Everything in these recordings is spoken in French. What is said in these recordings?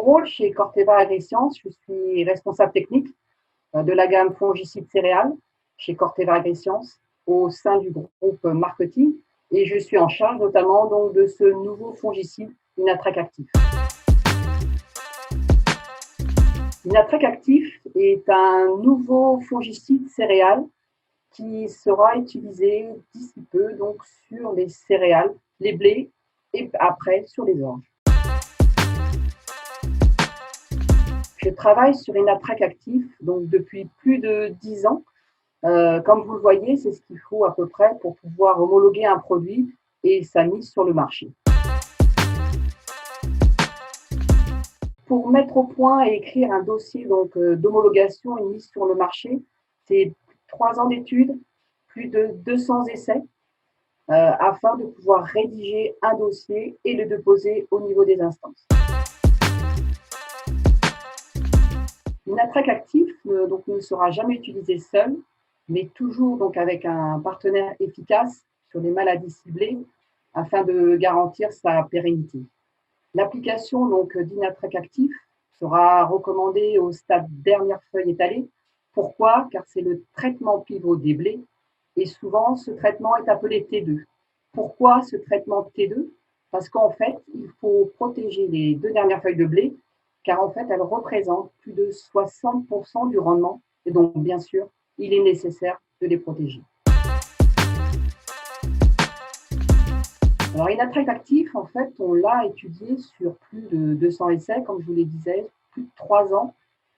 rôle chez Corteva Agriscience, je suis responsable technique de la gamme fongicides céréales chez Corteva Agriscience au sein du groupe marketing et je suis en charge notamment donc de ce nouveau fongicide Inatrac Actif. Inatrac Actif est un nouveau fongicide céréales qui sera utilisé d'ici peu donc sur les céréales, les blés et après sur les orges. Je travaille sur Inatrac Actif donc depuis plus de 10 ans. Comme vous le voyez, c'est ce qu'il faut à peu près pour pouvoir homologuer un produit et sa mise sur le marché. Pour mettre au point et écrire un dossier d'homologation et mise sur le marché, c'est 3 ans d'études, plus de 200 essais, afin de pouvoir rédiger un dossier et le déposer au niveau des instances. Inatrac Actif ne sera jamais utilisé seul, mais toujours donc avec un partenaire efficace sur les maladies ciblées afin de garantir sa pérennité. L'application d'Inatrac Actif sera recommandée au stade dernière feuille étalée. Pourquoi? Car c'est le traitement pivot des blés et souvent ce traitement est appelé T2. Pourquoi ce traitement T2? Parce qu'en fait, il faut protéger les 2 dernières feuilles de blé car en fait, elles représentent plus de 60% du rendement et donc bien sûr, il est nécessaire de les protéger. Alors, Inatrac Actif, en fait, on l'a étudié sur plus de 200 essais, comme je vous le disais, plus de 3 ans.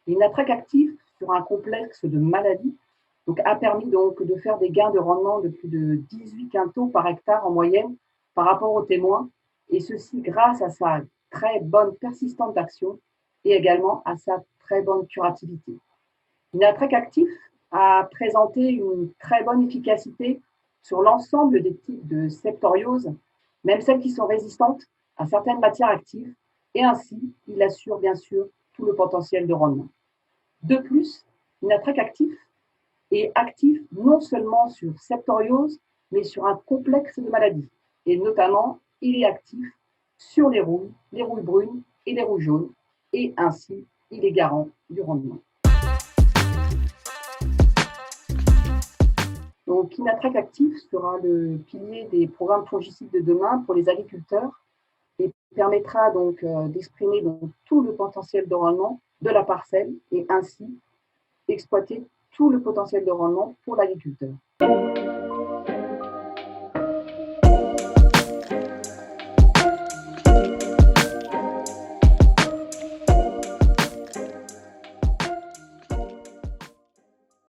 Inatrac Actif, sur un complexe de maladies, a permis donc de faire des gains de rendement de plus de 18 quintaux par hectare en moyenne par rapport aux témoins, et ceci grâce à sa très bonne persistance d'action et également à sa très bonne curativité. Inatrac Actif a présenté une très bonne efficacité sur l'ensemble des types de septoriose, même celles qui sont résistantes à certaines matières actives, et ainsi, il assure bien sûr tout le potentiel de rendement. De plus, Inatrac Actif est actif non seulement sur septoriose, mais sur un complexe de maladies, et notamment, il est actif sur les rouilles brunes et les rouilles jaunes, et ainsi, il est garant du rendement. Donc, Inatrac Actif sera le pilier des programmes fongicides de demain pour les agriculteurs et permettra donc d'exprimer tout le potentiel de rendement de la parcelle et ainsi exploiter tout le potentiel de rendement pour l'agriculteur.